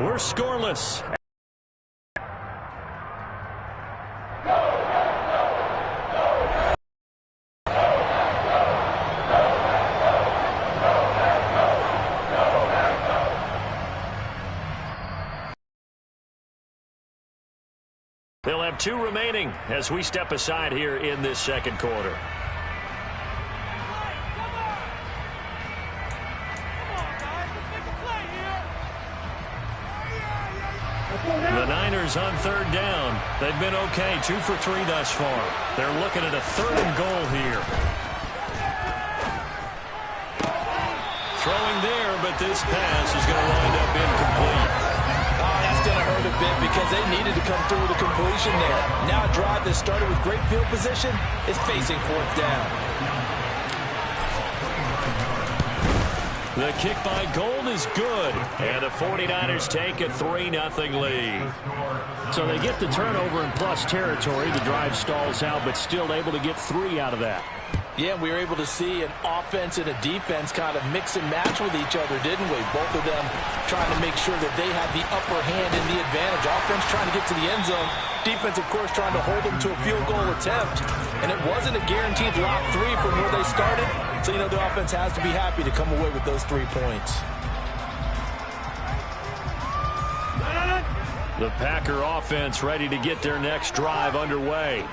We're scoreless. They'll have 2 remaining as we step aside here in this second quarter. The Niners on 3rd down. They've been okay, 2 for 3 thus far. They're looking at a 3rd and goal here. Throwing there, but this pass is going to wind up incomplete. That's going to hurt a bit because they needed to come through with a completion there. Now a drive that started with great field position is facing 4th down. The kick by Gold is good, and the 49ers take a 3-0 lead. So they get the turnover in plus territory. The drive stalls out, but still able to get 3 out of that. Yeah, we were able to see an offense and a defense kind of mix and match with each other, didn't we? Both of them trying to make sure that they had the upper hand and the advantage. Offense trying to get to the end zone. Defense, of course, trying to hold them to a field goal attempt. And it wasn't a guaranteed lock 3 from where they started. So, you know, the offense has to be happy to come away with those 3 points. The Packer offense ready to get their next drive underway.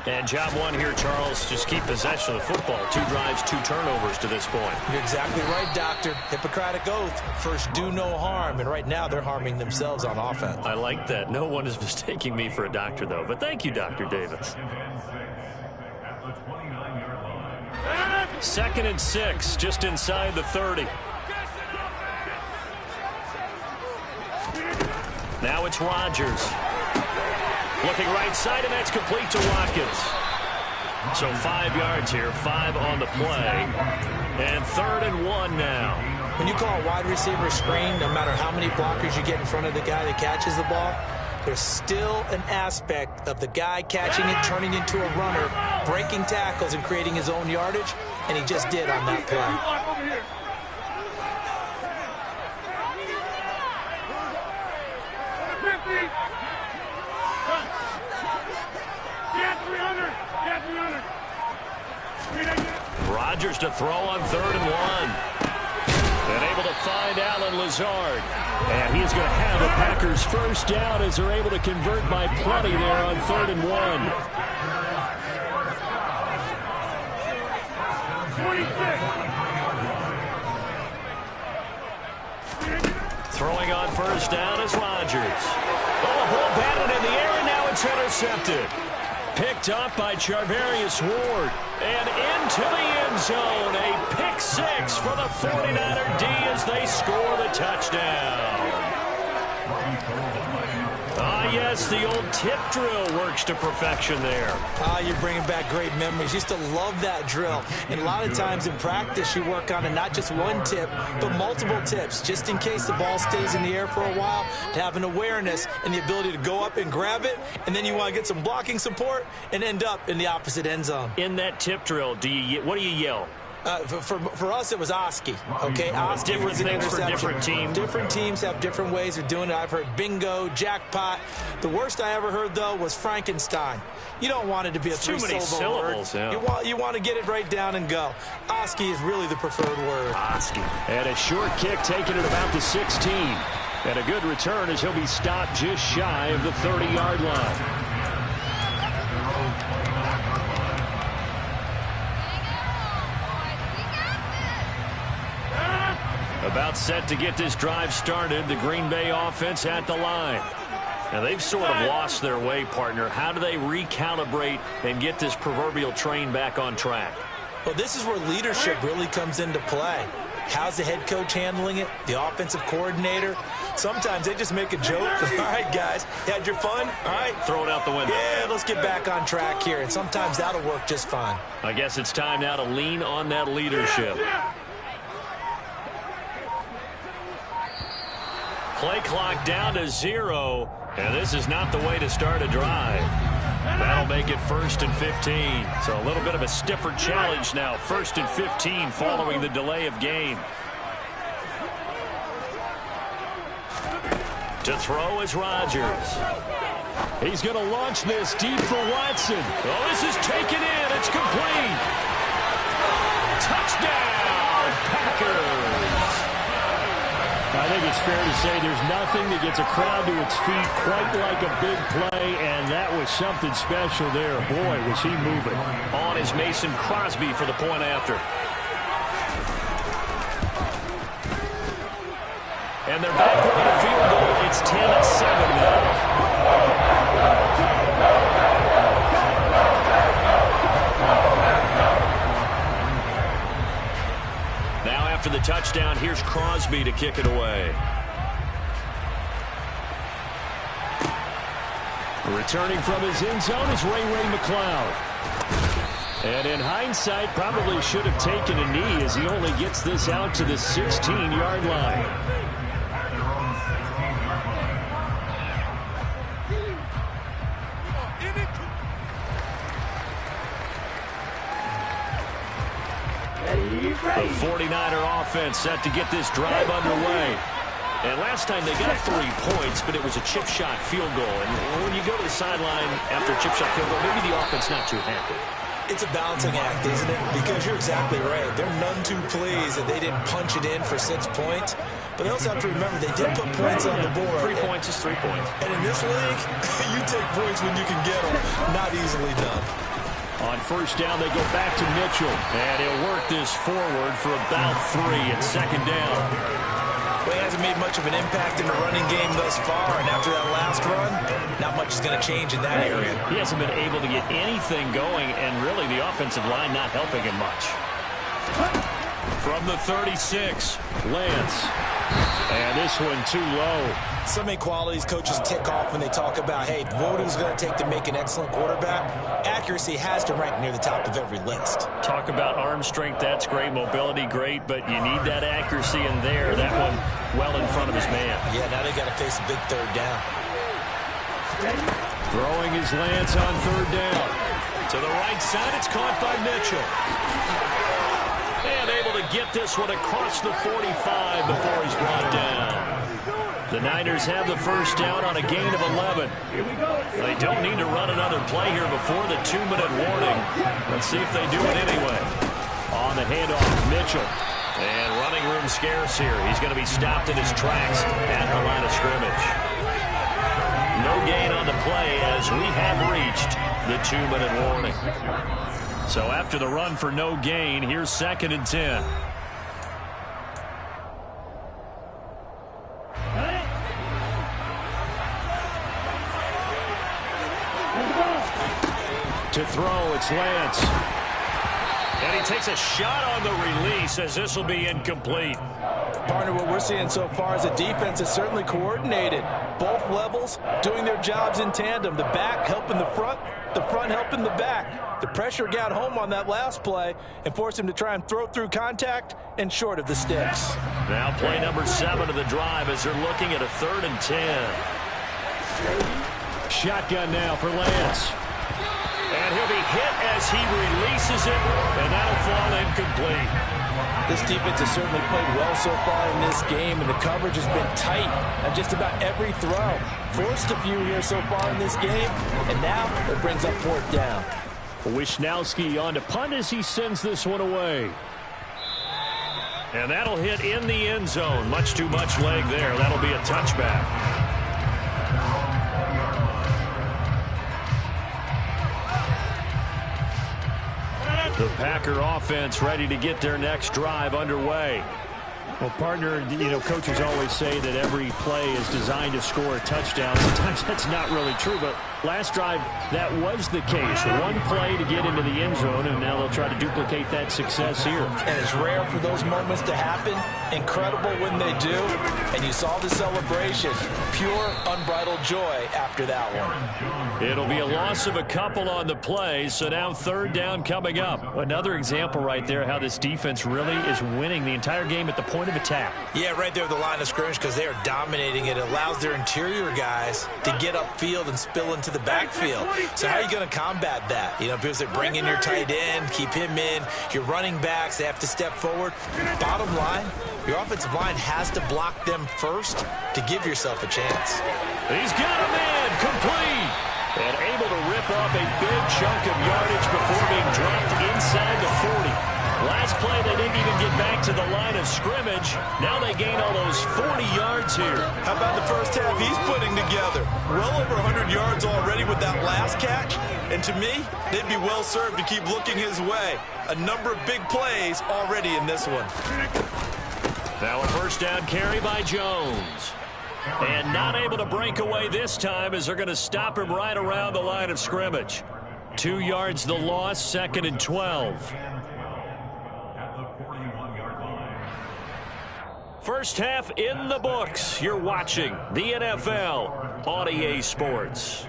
And job 1 here, Charles, just keep possession of the football. 2 drives, 2 turnovers to this point. You're exactly right, Doctor. Hippocratic oath. First, do no harm. And right now, they're harming themselves on offense. I like that. No one is mistaking me for a doctor, though. But thank you, Dr. Davis. 2nd and 6, just inside the 30. Now it's Rodgers. Looking right side, and that's complete to Watkins. So 5 yards here, 5 on the play. And 3rd and 1 now. When you call a wide receiver screen, no matter how many blockers you get in front of the guy that catches the ball, there's still an aspect of the guy catching it, turning into a runner, breaking tackles and creating his own yardage, and he just did on that play. Rodgers to throw on 3rd and 1. And able to find Allen Lazard. And he's going to have a Packers first down as they're able to convert by plenty there on 3rd and 1. Throwing on first down is Rodgers. Oh, a ball batted in the air, and now it's intercepted. Picked up by Charvarius Ward. And into the end zone. A pick 6 for the 49er D as they score the touchdown. Yes, the old tip drill works to perfection there. You're bringing back great memories. Used to love that drill. And a lot of times in practice, you work on it, not just one tip, but multiple tips, just in case the ball stays in the air for a while, to have an awareness and the ability to go up and grab it, and then you want to get some blocking support and end up in the opposite end zone. In that tip drill, what do you yell? For us, it was Oski. Okay, Oski different was an things interception. for different teams. Different teams have different ways of doing it. I've heard bingo, jackpot. The worst I ever heard, though, was Frankenstein. You don't want it to be a three-syllable word. Yeah. You want to get it right down and go. Oski is really the preferred word. Oski. And a short kick taken at about the 16. And a good return as he'll be stopped just shy of the 30-yard line. About set to get this drive started, the Green Bay offense at the line. Now, they've sort of lost their way, partner. How do they recalibrate and get this proverbial train back on track? Well, this is where leadership really comes into play. How's the head coach handling it? The offensive coordinator? Sometimes they just make a joke. All right, guys, you had your fun? All right. Throw it out the window. Yeah, let's get back on track here. And sometimes that'll work just fine. I guess it's time now to lean on that leadership. Play clock down to 0, and this is not the way to start a drive. That'll make it 1st and 15. So a little bit of a stiffer challenge now. 1st and 15 following the delay of game. To throw is Rodgers. He's going to launch this deep for Watson. Oh, this is taken in. It's complete. Touchdown, Packers. I think it's fair to say there's nothing that gets a crowd to its feet quite like a big play, and that was something special there. Boy, was he moving. On is Mason Crosby for the point after. And they're back with a field goal. It's 10-7 now. Now after the touchdown, here's Crosby to kick it away. Returning from his end zone is Ray McCloud. And in hindsight, probably should have taken a knee as he only gets this out to the 16-yard line. The 49er offense set to get this drive underway. And last time they got 3 points, but it was a chip shot field goal. And when you go to the sideline after a chip shot field goal, maybe the offense not too happy. It's a balancing act, isn't it? Because you're exactly right. They're none too pleased that they didn't punch it in for 6 points. But they also have to remember they did put points on the board. 3 points is 3 points. And in this league, you take points when you can get them. Not easily done. On first down, they go back to Mitchell. And he'll work this forward for about 3 at second down. Well, he hasn't made much of an impact in the running game thus far. And after that last run, not much is going to change in that area. He hasn't been able to get anything going, and really the offensive line not helping him much. From the 36, Lance. And this one too low. So many qualities coaches tick off when they talk about, hey, what is it going to take to make an excellent quarterback? Accuracy has to rank near the top of every list. Talk about arm strength, that's great. Mobility, great, but you need that accuracy in there. That one well in front of his man. Yeah, now they got to face a big third down. Throwing his Lance on third down. To the right side, it's caught by Mitchell. And able to get this one across the 45 before he's brought down. The Niners have the first down on a gain of 11. They don't need to run another play here before the 2-minute warning. Let's see if they do it anyway. On the handoff, Mitchell. And running room scarce here. He's going to be stopped in his tracks at the line of scrimmage. No gain on the play as we have reached the 2-minute warning. So after the run for no gain, here's 2nd and 10. To throw, it's Lance. And he takes a shot on the release as this will be incomplete. Partner, what we're seeing so far is the defense is certainly coordinated. Both levels doing their jobs in tandem. The back helping the front helping the back. The pressure got home on that last play and forced him to try and throw through contact and short of the sticks. Now play number 7 of the drive as they're looking at a 3rd and 10. Shotgun now for Lance. And he'll be hit as he releases it, and that'll fall incomplete. This defense has certainly played well so far in this game, and the coverage has been tight on just about every throw. Forced a few here so far in this game, and now it brings up 4th down. Wisnowski on to punt as he sends this one away. And that'll hit in the end zone. Much too much leg there. That'll be a touchback. The Packer offense ready to get their next drive underway. Well, partner, coaches always say that every play is designed to score a touchdown. Sometimes that's not really true, but last drive, that was the case. One play to get into the end zone, and now they'll try to duplicate that success here. And it's rare for those moments to happen. Incredible when they do. And you saw the celebration. Pure, unbridled joy after that one. It'll be a loss of a couple on the play, so now 3rd down coming up. Another example right there how this defense really is winning the entire game at the point point of attack. Yeah, right there at the line of scrimmage because they are dominating it. It allows their interior guys to get upfield and spill into the backfield. So how are you going to combat that? You know, because they bring in your tight end, keep him in. Your running backs, they have to step forward. Bottom line, your offensive line has to block them first to give yourself a chance. He's got him in, complete. And able to rip off a big chunk of yardage before being dropped inside the 40. Last play, they didn't even get back to the line of scrimmage. Now they gain almost 40 yards here. How about the first half he's putting together? Well over 100 yards already with that last catch. And to me, they'd be well served to keep looking his way. A number of big plays already in this one. Now a first down carry by Jones. And not able to break away this time as they're going to stop him right around the line of scrimmage. 2 yards the loss, 2nd and 12. First half in the books. You're watching the NFL on EA Sports.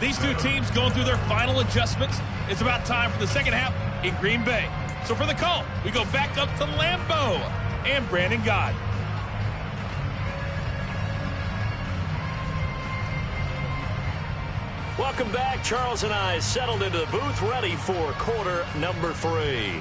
These two teams going through their final adjustments. It's about time for the second half in Green Bay. So for the call, we go back up to Lambeau and Brandon Gaudin. Welcome back. Charles and I settled into the booth, ready for quarter number 3.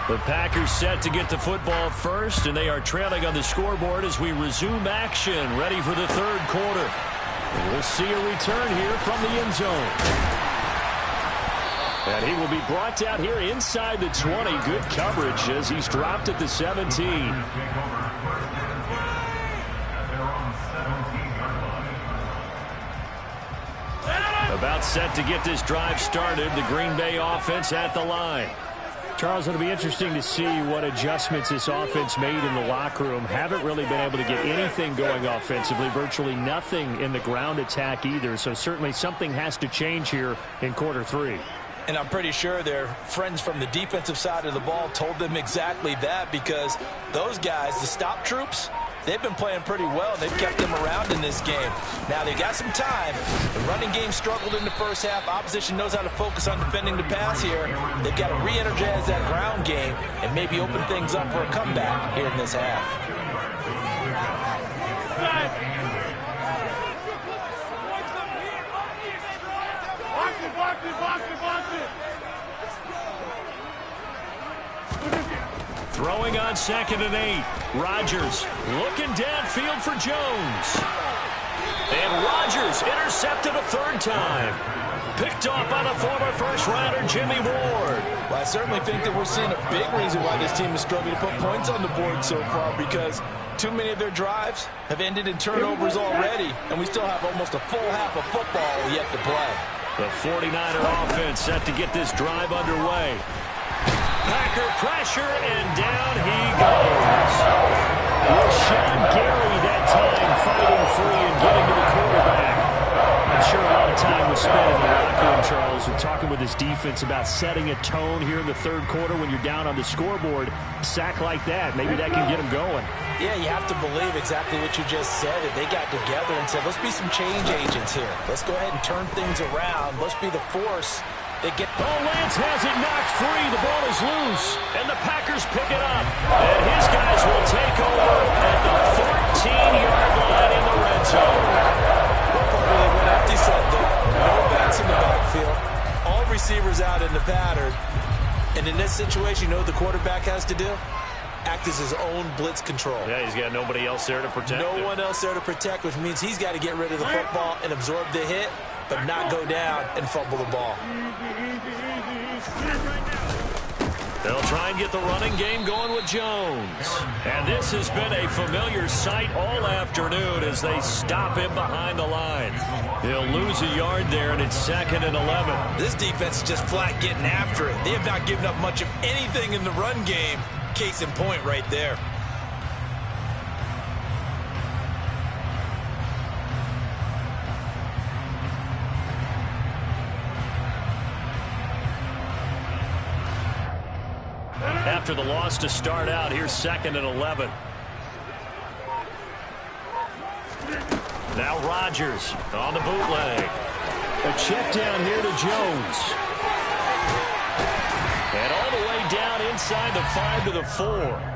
The Packers set to get the football first, and they are trailing on the scoreboard as we resume action, ready for the third quarter. And we'll see a return here from the end zone. And he will be brought down here inside the 20. Good coverage as he's dropped at the 17. About set to get this drive started. The Green Bay offense at the line. Charles, it'll be interesting to see what adjustments this offense made in the locker room. Haven't really been able to get anything going offensively, virtually nothing in the ground attack either. So certainly something has to change here in quarter 3. And I'm pretty sure their friends from the defensive side of the ball told them exactly that, because those guys, the stop troops, they've been playing pretty well. They've kept them around in this game. Now, they got some time. The running game struggled in the first half. Opposition knows how to focus on defending the pass here. They've got to re-energize that ground game and maybe open things up for a comeback here in this half. Throwing on 2nd and 8. Rodgers looking downfield for Jones. And Rodgers intercepted a third time. Picked off by the former first-rounder Jimmy Ward. Well, I certainly think that we're seeing a big reason why this team is struggling to put points on the board so far, because too many of their drives have ended in turnovers already, and we still have almost a full half of football yet to play. The 49er offense set to get this drive underway. Packer pressure, and down he goes. Rashawn Gary that time fighting free and getting to the quarterback. I'm sure a lot of time was spent in the locker room, Charles, and talking with his defense about setting a tone here in the third quarter when you're down on the scoreboard. Sack like that, maybe that can get him going. Yeah, you have to believe exactly what you just said. That they got together and said, let's be some change agents here. Let's go ahead and turn things around. Let's be the force. Lance has it knocked free. The ball is loose, and the Packers pick it up. And his guys will take over at the 14-yard line in the red zone. They went empty set there. No backs in the backfield. All receivers out in the pattern. And in this situation, you know what the quarterback has to do? Act as his own blitz control. Yeah, he's got nobody else there to protect him. No one else there to protect, which means he's got to get rid of the football and absorb the hit, but not go down and fumble the ball. They'll try and get the running game going with Jones. And this has been a familiar sight all afternoon as they stop him behind the line. He'll lose a yard there, and it's 2nd and 11. This defense is just flat getting after it. They have not given up much of anything in the run game. Case in point right there. after the loss to start out. Here's 2nd and 11. Now Rodgers on the bootleg. A check down here to Jones. And all the way down inside the 5 to the 4.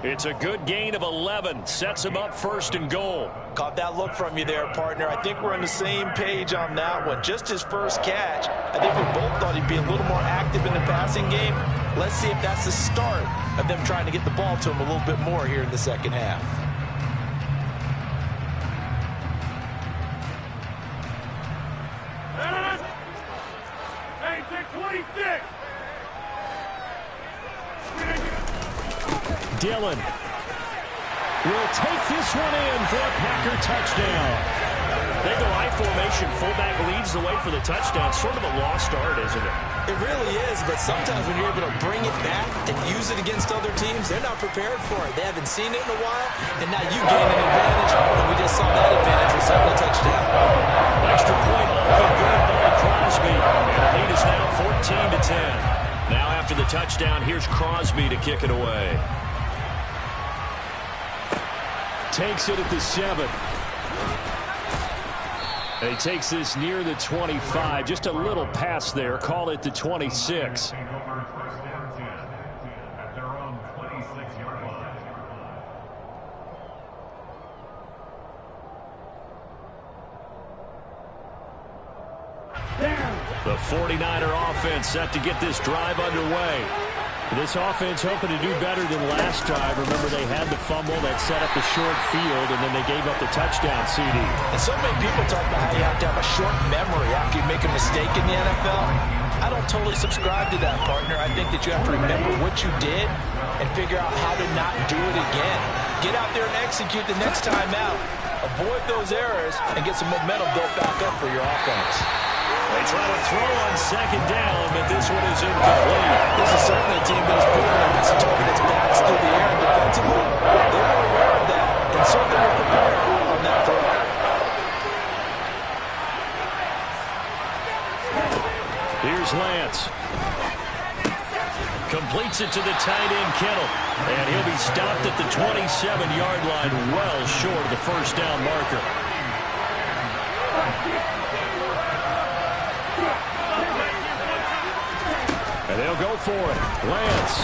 It's a good gain of 11. Sets him up 1st and goal. Caught that look from you there, partner. I think we're on the same page on that one. Just his first catch. I think we both thought he'd be a little more active in the passing game. Let's see if that's the start of them trying to get the ball to him a little bit more here in the second half. Hey, take 26. Dillon will take this one in for a Packer touchdown. They go I formation. Fullback leads the way for the touchdown. Sort of a lost art, isn't it? It really is, but sometimes when you're able to bring it back and use it against other teams, they're not prepared for it. They haven't seen it in a while, and now you gain an advantage, and we just saw that advantage result in a touchdown. Extra point off and good by Crosby. And the lead is now 14-10. Now after the touchdown, here's Crosby to kick it away. Takes it at the 7. And he takes this near the 25. Just a little pass there. Call it the 26. The 49er offense set to get this drive underway. This offense hoping to do better than last drive. Remember, they had the fumble that set up the short field, and then they gave up the touchdown CD. And so many people talk about how you have to have a short memory after you make a mistake in the NFL. I don't totally subscribe to that, partner. I think that you have to remember what you did and figure out how to not do it again. Get out there and execute the next time out. Avoid those errors and get some momentum built back up for your offense. They try to throw on 2nd down, but this one is incomplete. This is certainly a team that is putting their best targets backs through the air defensively. They were aware of that and certainly were prepared on that throw. Here's Lance. Completes it to the tight end, Kittle. And he'll be stopped at the 27-yard line, well short of the 1st down marker. And they'll go for it. Lance.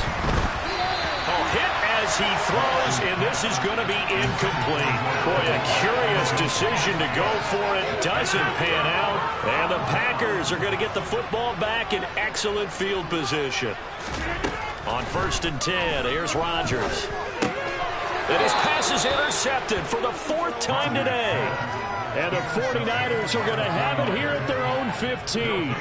Hit as he throws, and this is going to be incomplete. Boy, a curious decision to go for it. Doesn't pan out. And the Packers are going to get the football back in excellent field position. On 1st and 10, here's Rodgers. And his pass is intercepted for the 4th time today. And the 49ers are going to have it here at their own 15.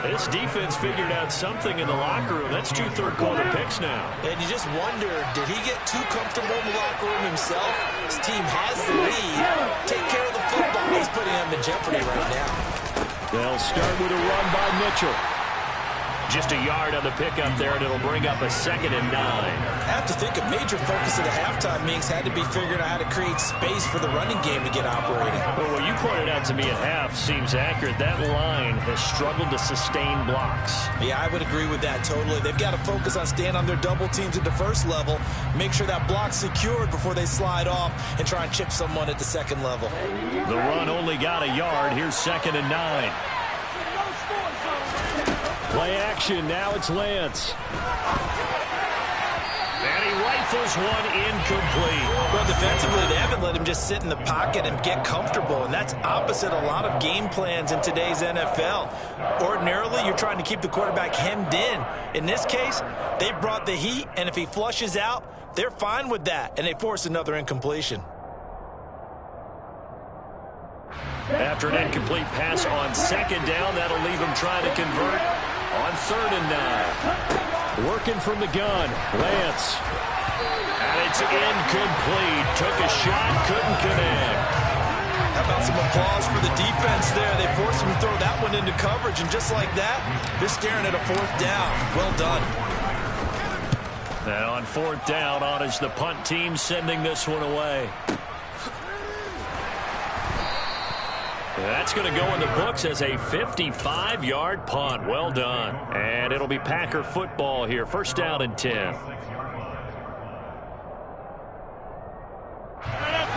This defense figured out something in the locker room. That's 2 third-quarter picks now. And you just wonder, did he get too comfortable in the locker room himself? His team has the lead. Take care of the football. He's putting them in jeopardy right now. They'll start with a run by Mitchell. Just a yard on the pickup there, and it'll bring up a 2nd and 9. I have to think a major focus of the halftime meetings had to be figuring out how to create space for the running game to get operating. Well, what you pointed out to me at half seems accurate. That line has struggled to sustain blocks. Yeah, I would agree with that totally. They've got to focus on staying on their double teams at the first level, make sure that block's secured before they slide off and try and chip someone at the second level. The run only got a yard. Here's 2nd and 9. Play action. Now it's Lance. And he rifles one incomplete. Well, defensively, they haven't let him just sit in the pocket and get comfortable, and that's opposite a lot of game plans in today's NFL. Ordinarily, you're trying to keep the quarterback hemmed in. In this case, they brought the heat, and if he flushes out, they're fine with that, and they force another incompletion. After an incomplete pass on 2nd down, that'll leave him trying to convert on 3rd and 9. Working from the gun, Lance. And it's incomplete. Took a shot, couldn't connect. How about some applause for the defense there? They forced him to throw that one into coverage, and just like that, they're staring at a 4th down. Well done. And on 4th down, on is the punt team sending this one away. That's going to go in the books as a 55-yard punt. Well done. And it'll be Packer football here. 1st down and 10.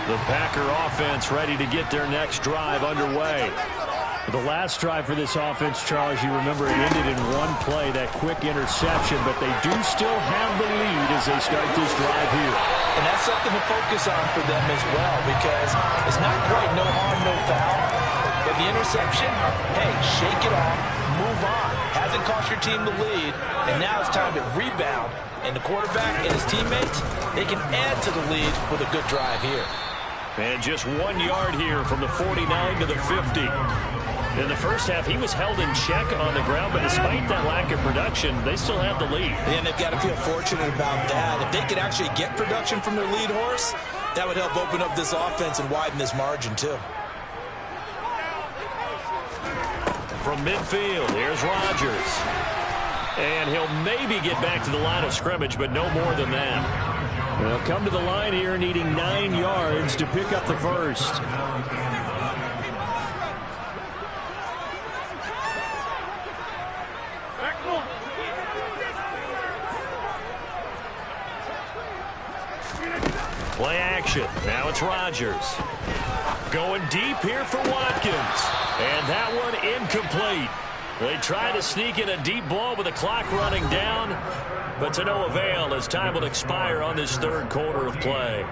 The Packer offense ready to get their next drive underway. The last drive for this offense, Charles, you remember it ended in one play, that quick interception, but they do still have the lead as they start this drive here. And that's something to focus on for them as well, because it's not quite no harm, no foul. But the interception, hey, shake it off, move on. Hasn't cost your team the lead, and now it's time to rebound. And the quarterback and his teammates, they can add to the lead with a good drive here. And just 1 yard here from the 49 to the 50. In the first half, he was held in check on the ground, but despite that lack of production, they still have the lead. And they've got to feel fortunate about that. If they could actually get production from their lead horse, that would help open up this offense and widen this margin too. From midfield, here's Rodgers. And he'll maybe get back to the line of scrimmage, but no more than that. They'll come to the line here needing 9 yards to pick up the first. Play action. Now it's Rodgers. Going deep here for Watkins. And that one incomplete. They try to sneak in a deep ball with the clock running down, but to no avail as time will expire on this third quarter of play.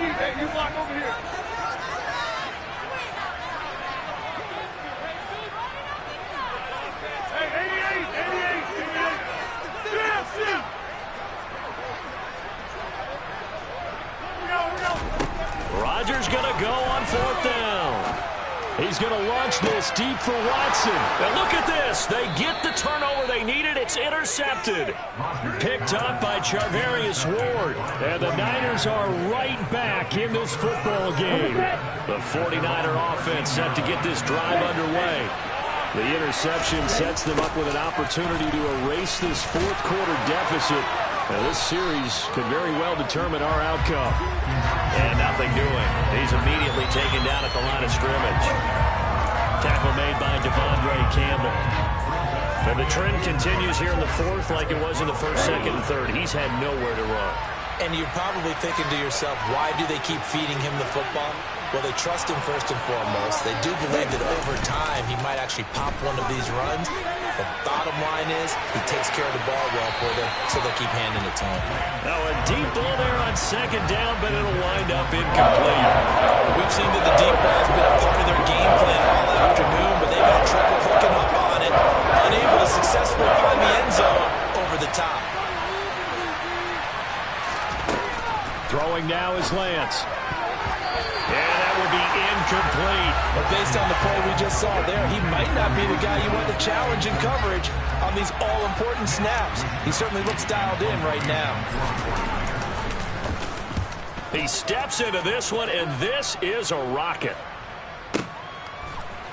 Hey, you block over here. Hey, 88. Sit. Rodgers going to go on fourth down. He's going to launch this deep for Watson. And look at this. They get the turnover they needed. It's intercepted. Picked up by Charvarius Ward. And the Niners are right back in this football game. The 49er offense set to get this drive underway. The interception sets them up with an opportunity to erase this fourth quarter deficit. Now, this series could very well determine our outcome. And nothing doing. He's immediately taken down at the line of scrimmage. Tackle made by Devondre Campbell. And the trend continues here in the fourth like it was in the first, second, and third. He's had nowhere to run. And you're probably thinking to yourself, why do they keep feeding him the football? Well, they trust him first and foremost. They do believe that over time he might actually pop one of these runs. The bottom line is he takes care of the ball well for them, so they'll keep handing it to him. Now a deep ball there on second down, but it'll wind up incomplete. We've seen that the deep ball has been a part of their game plan all afternoon, but they've had trouble hooking up on it, unable to successfully find the end zone over the top. Throwing now is Lance. Yeah, that would be incomplete. But based on the play we just saw there, he might not be the guy you want to challenge in coverage on these all-important snaps. He certainly looks dialed in right now. He steps into this one, and this is a rocket.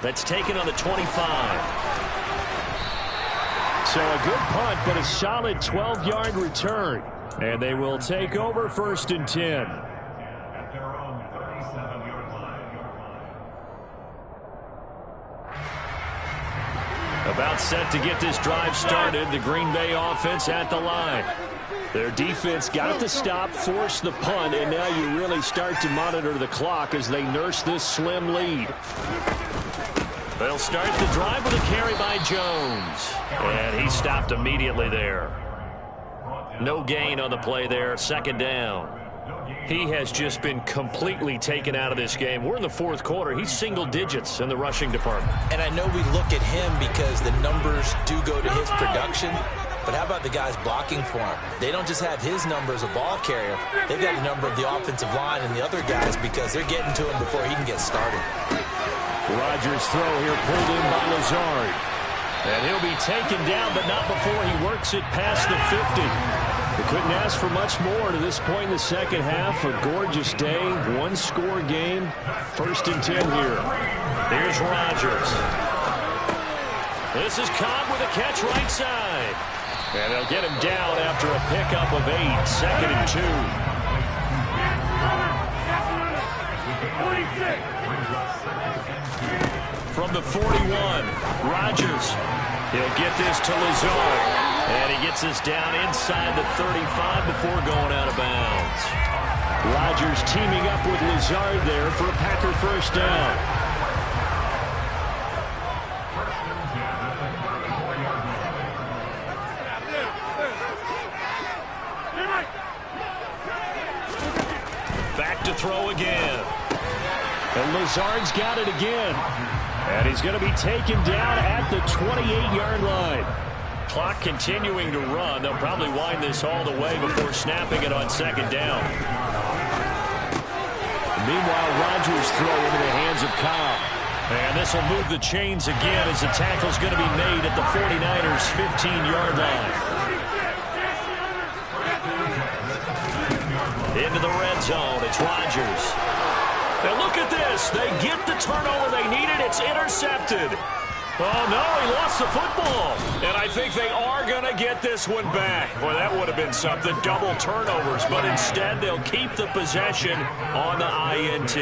That's taken on the 25. So a good punt, but a solid 12-yard return. And they will take over first and 10. About set to get this drive started. The Green Bay offense at the line. Their defense got the stop, forced the punt, and now you really start to monitor the clock as they nurse this slim lead. They'll start the drive with a carry by Jones. And he stopped immediately there. No gain on the play there. Second down. He has just been completely taken out of this game. We're in the fourth quarter. He's single digits in the rushing department. And I know we look at him because the numbers do go to his production. But how about the guys blocking for him? They don't just have his number as a ball carrier. They've got the number of the offensive line and the other guys because they're getting to him before he can get started. Rodgers' throw here pulled in by Lazard. And he'll be taken down, but not before he works it past the 50. They couldn't ask for much more to this point in the second half. A gorgeous day, one-score game. First and 10 here. Here's Rodgers. This is Cobb with a catch right side. And they'll get him down after a pickup of 8, 2nd and 2. From the 41, Rodgers. He'll get this to Lazard. And he gets this down inside the 35 before going out of bounds. Rodgers teaming up with Lazard there for a Packer first down. Back to throw again. And Lazard's got it again. And he's going to be taken down at the 28-yard line. Clock continuing to run. They'll probably wind this all the way before snapping it on 2nd down. Meanwhile, Rodgers throw into the hands of Cobb. And this will move the chains again as the tackle's going to be made at the 49ers' 15-yard line. Into the red zone. It's Rodgers. And look at this. They get the turnover they needed. It's intercepted. Oh, no, he lost the football. And I think they are going to get this one back. Boy, that would have been something. Double turnovers. But instead, they'll keep the possession on the INT.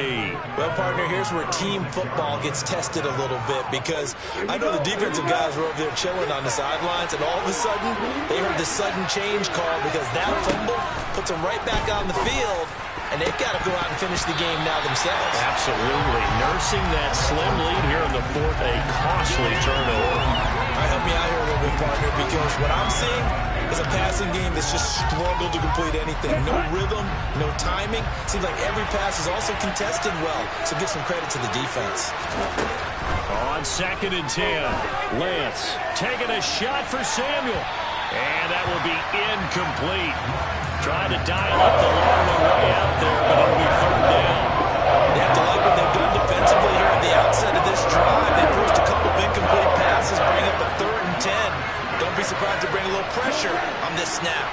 Well, partner, here's where team football gets tested a little bit, because I know the defensive guys were over there chilling on the sidelines, and all of a sudden, they heard the sudden change call because that fumble puts them right back on the field. And they've got to go out and finish the game now themselves. Absolutely. Nursing that slim lead here in the 4th, a costly turnover. All right, help me out here a little bit, partner, because what I'm seeing is a passing game that's just struggled to complete anything. No rhythm, no timing. Seems like every pass is also contested well, so give some credit to the defense. On 2nd and 10, Lance taking a shot for Samuel. And that will be incomplete. Trying to dial up the long one way out there, but it'll be 3rd down. They have to like what they've done defensively here at the outset of this drive. They forced a couple of incomplete passes, bring up a 3rd and 10. Don't be surprised to bring a little pressure on this snap.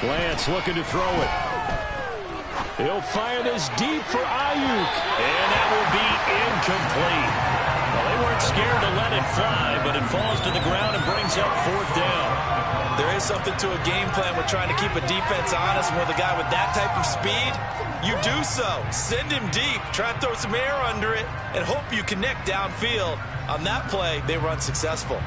Lance looking to throw it. He'll fire this deep for Ayuk. And that will be incomplete. Well, they weren't scared to let it fly, but it falls to the ground and brings up 4th down. There is something to a game plan with trying to keep a defense honest. With a guy with that type of speed, you do so. Send him deep. Try and throw some air under it and hope you connect downfield. On that play, they were unsuccessful.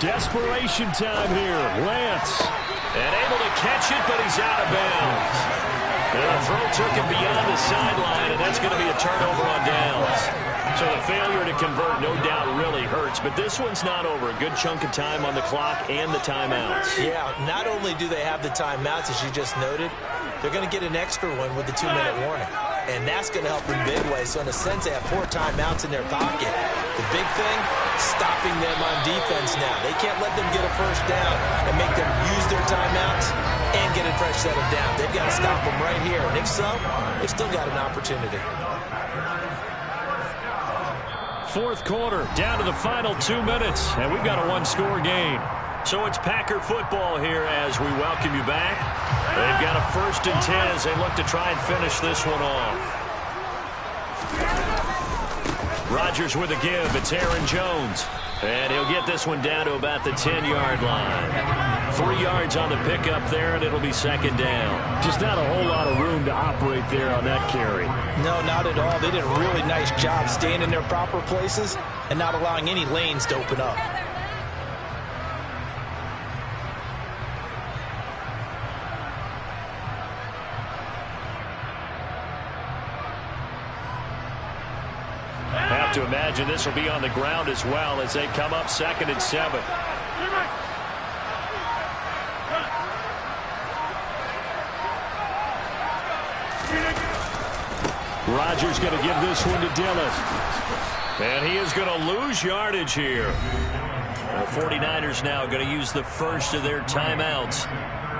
Desperation time here. Lance. And able to catch it, but he's out of bounds. And the throw took him beyond the sideline, and that's going to be a turnover on downs. So the failure to convert, no doubt, really hurts. But this one's not over. A good chunk of time on the clock and the timeouts. Yeah, not only do they have the timeouts, as you just noted, they're going to get an extra one with the 2-minute warning. And that's going to help in big ways. So in a sense, they have 4 timeouts in their pocket. The big thing, stopping them on defense now. They can't let them get a first down and make them use their timeouts and get a fresh set of downs. They've got to stop them right here. And if so, they've still got an opportunity. 4th quarter, down to the final 2 minutes. And we've got a 1-score game. So it's Packer football here as we welcome you back. They've got a 1st and 10 as they look to try and finish this one off. Rodgers with a give. It's Aaron Jones. And he'll get this one down to about the 10-yard line. 3 yards on the pickup there, and it'll be 2nd down. Just not a whole lot of room to operate there on that carry. No, not at all. They did a really nice job staying in their proper places and not allowing any lanes to open up. Have to imagine this will be on the ground as well as they come up 2nd and 7. Rodgers going to give this one to Dillon. And he is going to lose yardage here. The 49ers now going to use the first of their timeouts.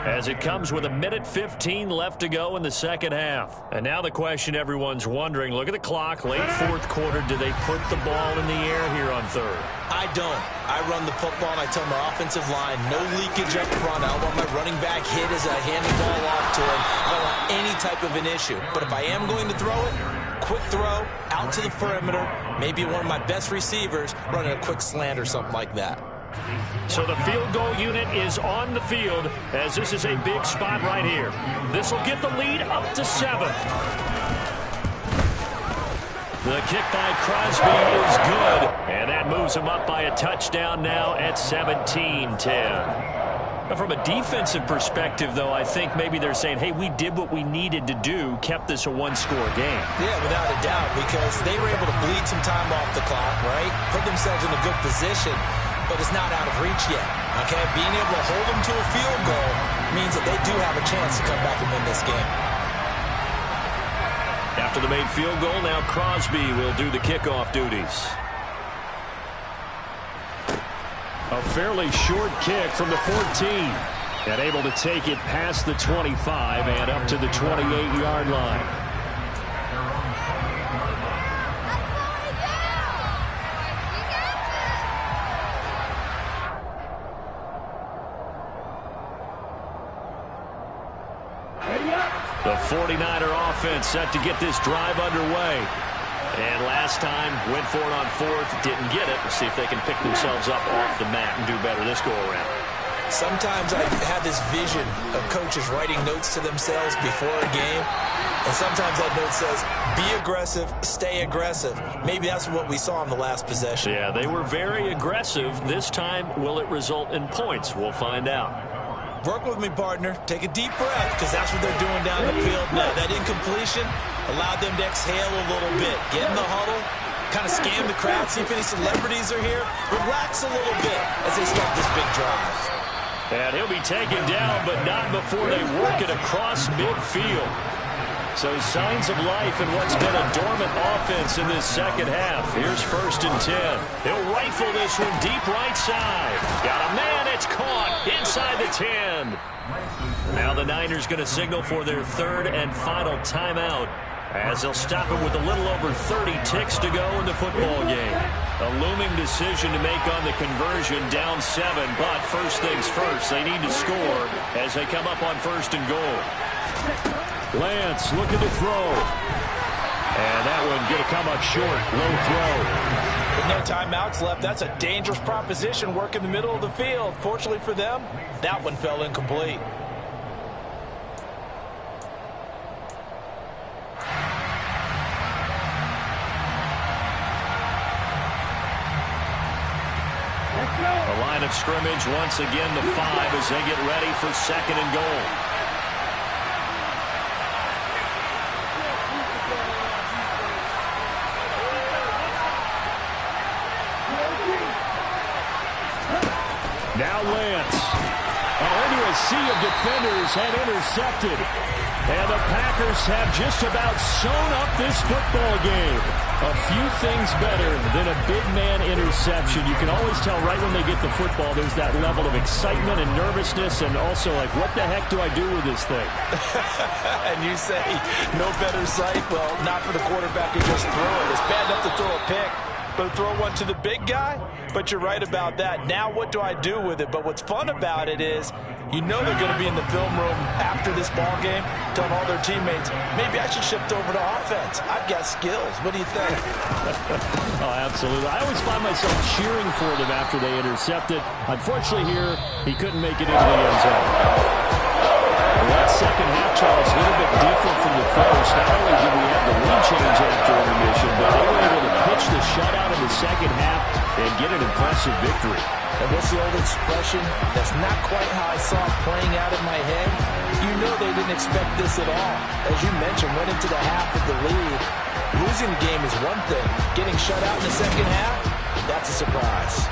as it comes with 1:15 left to go in the second half. And now the question everyone's wondering, look at the clock, late fourth quarter, do they put the ball in the air here on third? I don't. I run the football and I tell my offensive line, no leakage up front. I don't want my running back hit as I hand the ball off to him. I don't want any type of an issue. But if I am going to throw it, quick throw, out to the perimeter, maybe one of my best receivers running a quick slant or something like that. So the field goal unit is on the field as this is a big spot right here. This will get the lead up to 7. The kick by Crosby is good, and that moves him up by a touchdown now at 17-10. From a defensive perspective, though, I think maybe they're saying, hey, we did what we needed to do, kept this a one-score game. Yeah, without a doubt, because they were able to bleed some time off the clock, right? Put themselves in a good position, but it's not out of reach yet, okay? Being able to hold them to a field goal means that they do have a chance to come back and win this game. After the made field goal, now Crosby will do the kickoff duties. A fairly short kick from the 14. And able to take it past the 25 and up to the 28-yard line. The 49er offense set to get this drive underway. And last time, went for it on fourth, didn't get it. We'll see if they can pick themselves up off the mat and do better this go-around. Sometimes I have this vision of coaches writing notes to themselves before a game. And sometimes that note says, be aggressive, stay aggressive. Maybe that's what we saw in the last possession. Yeah, they were very aggressive. This time, will it result in points? We'll find out. Work with me, partner. Take a deep breath, because that's what they're doing down the field now. That incompletion allowed them to exhale a little bit. Get in the huddle, kind of scan the crowd, see if any celebrities are here. Relax a little bit as they start this big drive. And he'll be taken down, but not before they work it across midfield. So signs of life in what's been a dormant offense in this second half. Here's 1st and 10. He'll rifle this one deep right side. Got a man, it's caught inside the 10. Now the Niners going to signal for their 3rd and final timeout as they'll stop it with a little over 30 ticks to go in the football game. A looming decision to make on the conversion, down 7, but first things first, they need to score as they come up on 1st and goal. Lance looking to throw. And that one going to come up short. Low throw. With no timeouts left, that's a dangerous proposition. Work in the middle of the field. Fortunately for them, that one fell incomplete. The line of scrimmage once again the 5 as they get ready for 2nd and goal. Now Lance. Into a sea of defenders and intercepted. And the Packers have just about sewn up this football game. A few things better than a big man interception. You can always tell right when they get the football, there's that level of excitement and nervousness and also like, what the heck do I do with this thing? And you say, no better sight? Well, not for the quarterback who just throw it. It's bad enough to throw a pick, but throw one to the big guy? But you're right about that. Now what do I do with it? But what's fun about it is you know they're going to be in the film room after this ball game telling all their teammates, maybe I should shift over to offense. I've got skills. What do you think? Oh, absolutely. I always find myself cheering for them after they intercepted. Unfortunately here, he couldn't make it into the end zone. That second half, Charles, a little bit different from the first. Not only did we have the lead change after intermission, but they were able to pitch the shutout in the second half and get an impressive victory. And what's the old expression? That's not quite how I saw it playing out in my head. You know they didn't expect this at all. As you mentioned, went into the half with the lead. Losing the game is one thing. Getting shut out in the second half, that's a surprise.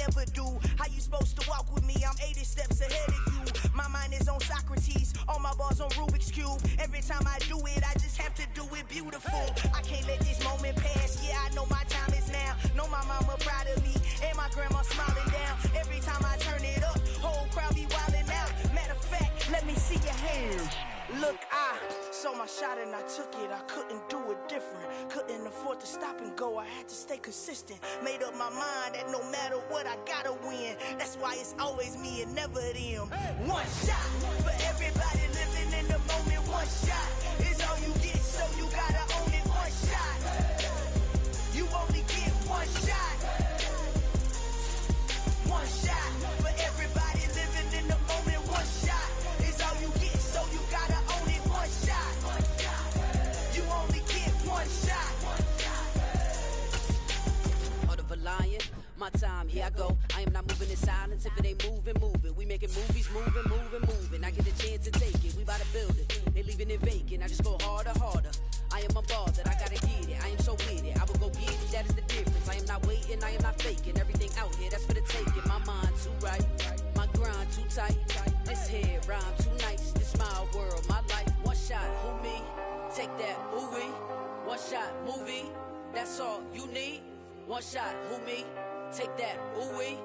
ever do. How you supposed to walk with me? I'm 80 steps ahead of you. My mind is on Socrates, all my bars on Rubik's Cube. Every time I do it, I just have to do it beautiful. I can't let this moment pass. Yeah, I know my time is now. Know my mama proud of me, and my grandma smiling down. Every time I turn it up, whole crowd be wildin' out. Matter of fact, let me see your hands. Look, I saw my shot and I took it. I couldn't do it different. Couldn't afford to stop and go. I had to stay consistent. Made up my mind that no matter what, I gotta win. That's why it's always me and never them. One shot for everybody living in the moment. One shot is all you get, so you gotta own it. One shot. You only get one shot. One shot for everybody living in the moment. One shot is all you get, so you gotta own it. One shot. You only get one shot. Heart of a lion, my time, here I go. I am not moving in silence. If it ain't moving, moving. We making movies, moving. I get a chance to take it. We bout to build it. They leaving it vacant. I just go harder. I am a ball that I gotta get it. I am so with it. I will go get it. That is the difference. I am not waiting. I am not faking. Everything out here, that's for the taking. My mind too right. My grind too tight. This head rhyme too nice. This my world, my life. One shot, who me? Take that, movie. One shot, movie. That's all you need. One shot, who me? Take that, ooh-wee.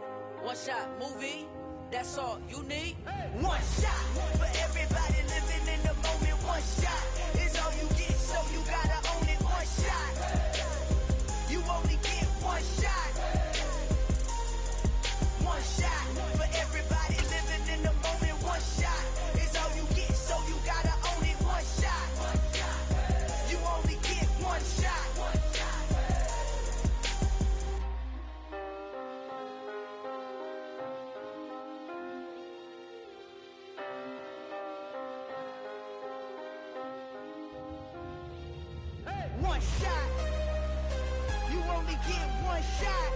One shot, movie. That's all you need. One shot for everybody living in the moment. One shot is all you get, so you gotta own it. One shot. You only get one shot. One shot for everybody living in the moment. One shot is all you get, so you gotta own it. One shot. You only get one shot. One shot. You only get one shot.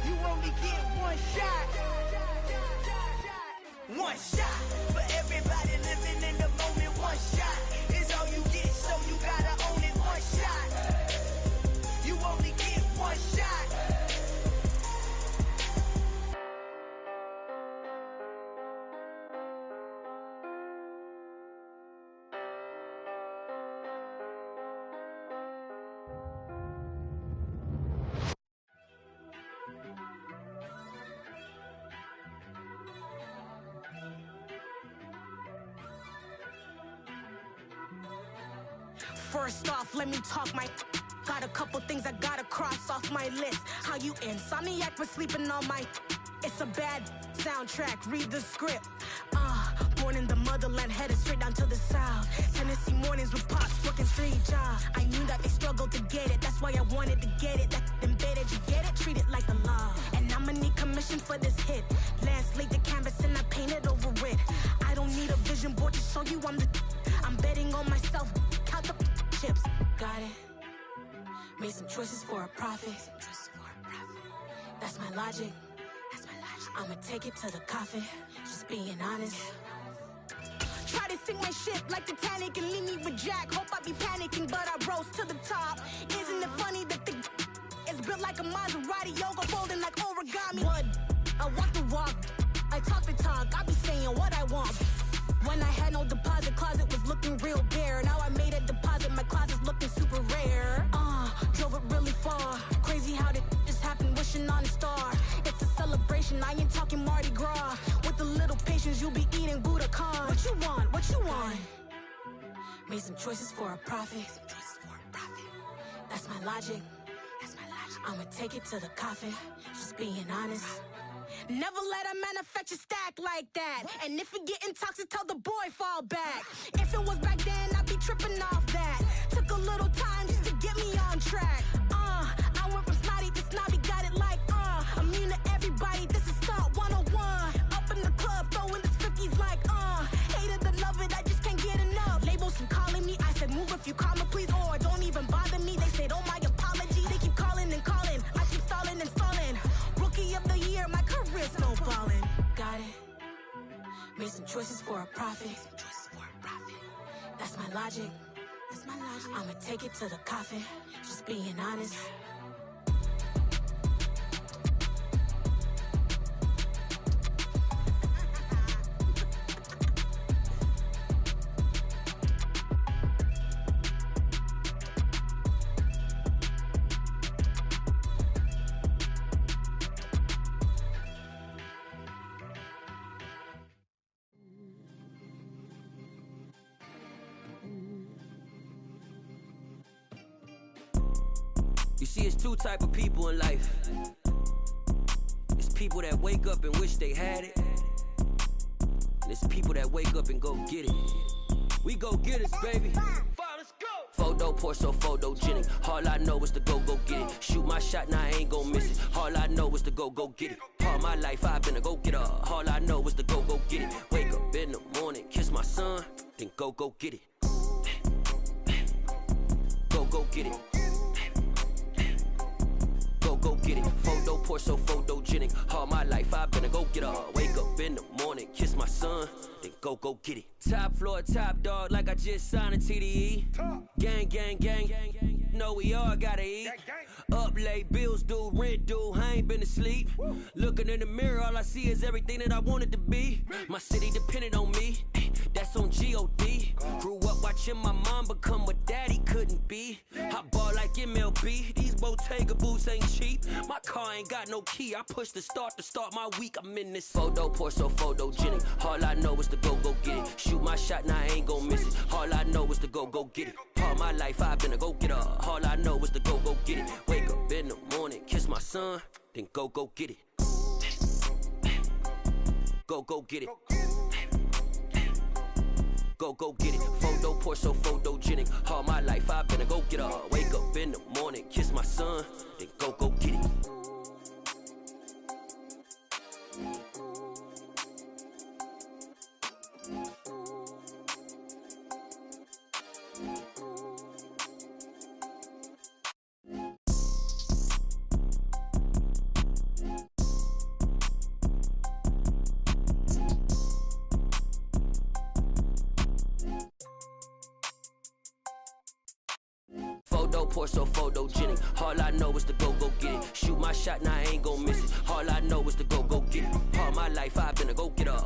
You only get one shot. One shot for everybody living in the moment. One shot is all you get, so you gotta own it. One shot. You only get one shot. First off, let me talk my. Got a couple things I gotta cross off my list. How you insomniac for sleeping on my. It's a bad soundtrack, read the script. Born in the motherland, headed straight down to the south. Tennessee mornings with pops, working 3 jobs. I knew that they struggled to get it, that's why I wanted to get it. That embedded, you get it, treat it like the law. And I'ma need commission for this hit. Lance laid the canvas and I painted over it. I don't need a vision board to show you I'm the. I'm betting on myself, count the chips. Got it. Made some choices for a profit. That's my logic. I'ma take it to the coffin. Just being honest. Try to sink my ship like Titanic and leave me with Jack. Hope I be panicking, but I rose to the top. Isn't it funny that the is built like a Maserati, yoga folding like origami? What? I walk the walk, I talk the talk. I be saying what I want. When I had no deposit, closet was looking real bare. Now I made a deposit, my closet's looking super rare. Drove it really far. Crazy how did just happen, wishing on a star. It's a celebration, I ain't talking Mardi Gras. With a little patience, you'll be eating Budokan. What you want? What you want? Made some choices for a profit. That's my logic. I'ma take it to the coffin. Just being honest. Never let a manufacture stack like that. And if it getting toxic, tell the boy fall back. If it was back then, I'd be tripping off that. Took a little time just to get me on track. I went from snotty to snobby, got it like immune to everybody, this is Stunt 101. Up in the club, throwing this 50s like hate it or love it, I just can't get enough. Labels keep calling me, I said move if you call me please, or don't even bother me. They said oh my apologies, they keep calling and calling. I keep stalling and stalling. Rookie of the year, my career snowballing. Got it. Made some choices for a profit. That's my logic. I'ma take it to the coffin. Just being honest. You see, it's two type of people in life. It's people that wake up and wish they had it. And it's people that wake up and go get it. We go get it, baby. Photo pour so photogenic. All I know is to go get it. Shoot my shot, now I ain't gon' miss it. All I know is to go get it. All my life I've been a go getter. All I know is to go get it. Wake up in the morning, kiss my son, then go get it. Go get it. Go get it. Photo pour so photogenic. All my life I've been a go getter. Wake up in the morning, kiss my son, then go get it. Top floor, top dog, like I just signed a TDE. Gang, gang, gang, gang. Know we all gotta eat. Up late, bills due, rent due, I ain't been asleep. Looking in the mirror, all I see is everything that I wanted to be. My city depended on me, that's on G.O.D. Grew up watching my mom become what daddy couldn't be. I ball like MLB, these Bottega boots ain't cheap. My car ain't got no key, I push the start to start my week. I'm in this photo pour so photogenic. All I know is to go get it. Shoot my shot, now I ain't gon' miss it. All I know is to go get it. All my life I've been a go getter. All I know is to go get it. Wake up in the morning, kiss my son, then go get it. Go get it. Go get it. Photo pour so photogenic. All my life I've been a go getter. Wake up in the morning, kiss my son, then go get it. Photo pour so photogenic. All I know is to go get it. Shoot my shot, now I ain't gon' miss it. All I know is to go get it. All my life I've been a go getter.